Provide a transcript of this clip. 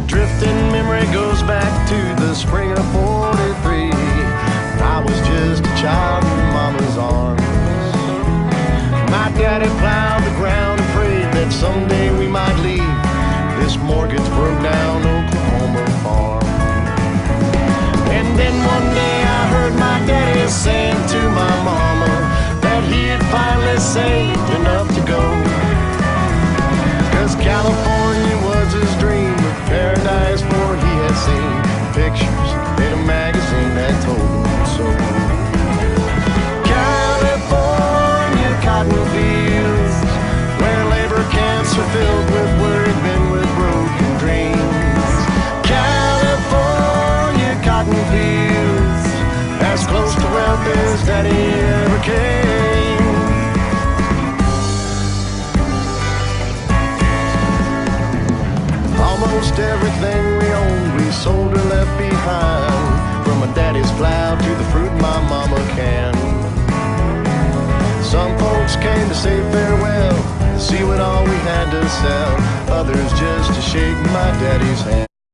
drifting memory goes back to the spring of '43. I was just a child in mama's arms. My daddy plowed the ground and prayed that someday we might leave this mortgage broke down Oklahoma farm. And then one day I heard my daddy saying to my mama that he had finally saved enough to go. 'Cause California was his dream of paradise, for he had seen pictures in a magazine that told him so. California cotton fields, where labor camps are filled with worried men with broken dreams. California cotton fields, as close to wealth as daddy ever came. Almost everything we owned we sold or left behind, from my daddy's plow to the fruit in my mama can. Some folks came to say farewell, to see what all we had to sell, others just to shake my daddy's hand.